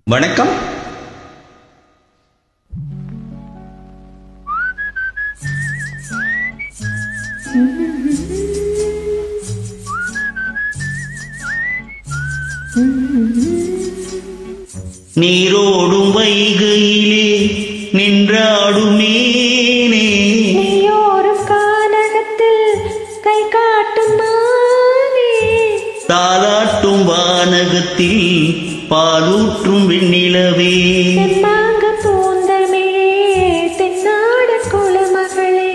வணக்கம். நீரோடும் வைகையிலே நின்றாடும் மீனே, நீயோரும் கானகத்தில் கை காட்டும் மானே, தாலாட்டும் வானகத்தில் பாலூற்றும் வெண்ணிலவே, தெம்மாங்க பூந்தமிழே தென்னாட குலமகளே,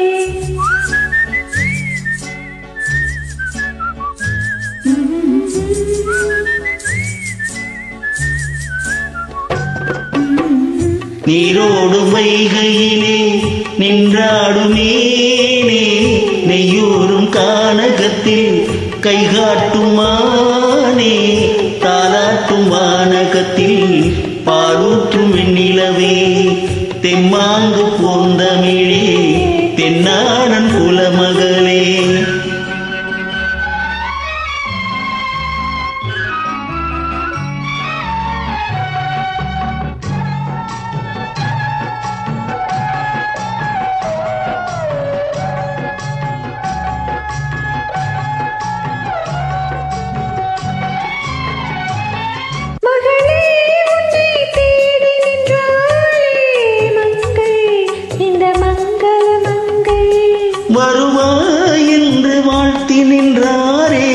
நீரோடும் வைகையிலே நின்றாடும் மீனே, நெய்யூரும் கானகத்தில் கைகாட்டும் மானே, தாலாட்டும் வானகத்தில் பாலூற்றும் வெண்ணிலவே, தெம்மாங்கு பூந்தமிழே தென்னாடன் குலமகளே. மகளே உன்னை தேடி நின்றாளே மங்கை, இந்த மங்கள மங்கை, வருவாய் என்று வாழ்த்தி நின்றாரே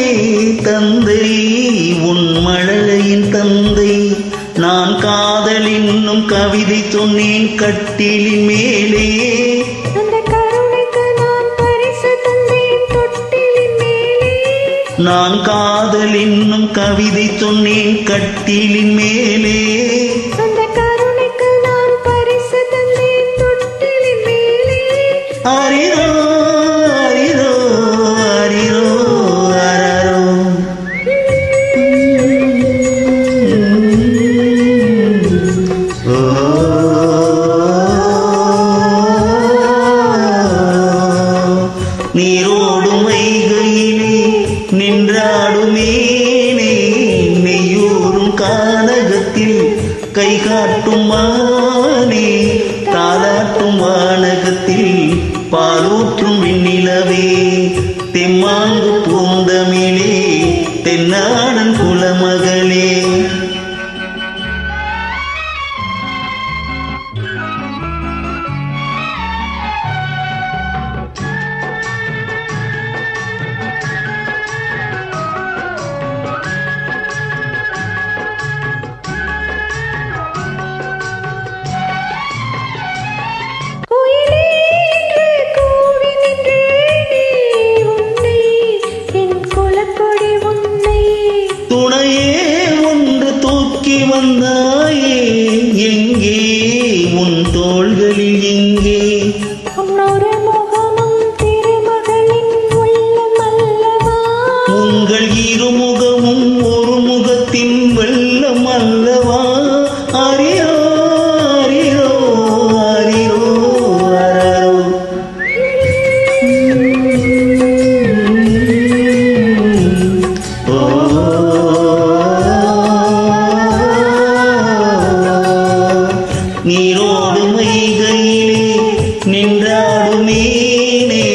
தந்தை, உன் மழலையின் தந்தை. நான் காதல் என்னும் கவிதை சொன்னேன் கட்டிலின் மேலே, அந்த கருணைக்கு நான் பரிசு தந்தேன் தொட்டிலின் மேலே, நான் காதல் என்னும் கவிதை சொன்னேன் கட்டிலின் மேலே, அந்த கருணைக்கு நான் பரிசு தந்தேன் தொட்டிலின் மேலே. அரிரோ அரிரோ அரிரோ அரரோ. நீரோடும் வைகையிலே நின்றாடும் மீனே, நெய்யூரும் கானகத்தில் கைகாட்டும் மானே, தாலாட்டும் வானகத்தில் பாலூற்றும் வெண்ணிலவே, தெம்மாங்கு பூந்தமிழே தென்னாடன் குலமகளே. கோயிலே என்று கூவி நின்றேனே உன்னை, என் குலக்கொடி உன்னை, துணையே ஒன்று தூக்கி வந்தாயே, எங்கே உன் தோள்களில் எங்கே, உன்னொரு முகமும் திருமகளின் உள்ளம் அல்லவா, உங்கள் இருமுகமும் ஒரு முகத்தின் வெள்ளம் அல்லவா, அரியோ அரியோ அரியோ அரரோ. ஓ நீரோடும் வைகையிலே நின்றாடும் மீனே,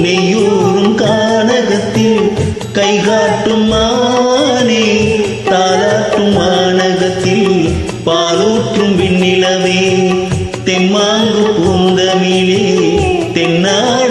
நெய்யூரும் கானகத்தில் கைகாட்டும் மானே, தாலாட்டும் வானகத்தில் பாலூற்றும் வெண்ணிலவே, தெம்மாங்கு பூந்தமிழே தென்னாட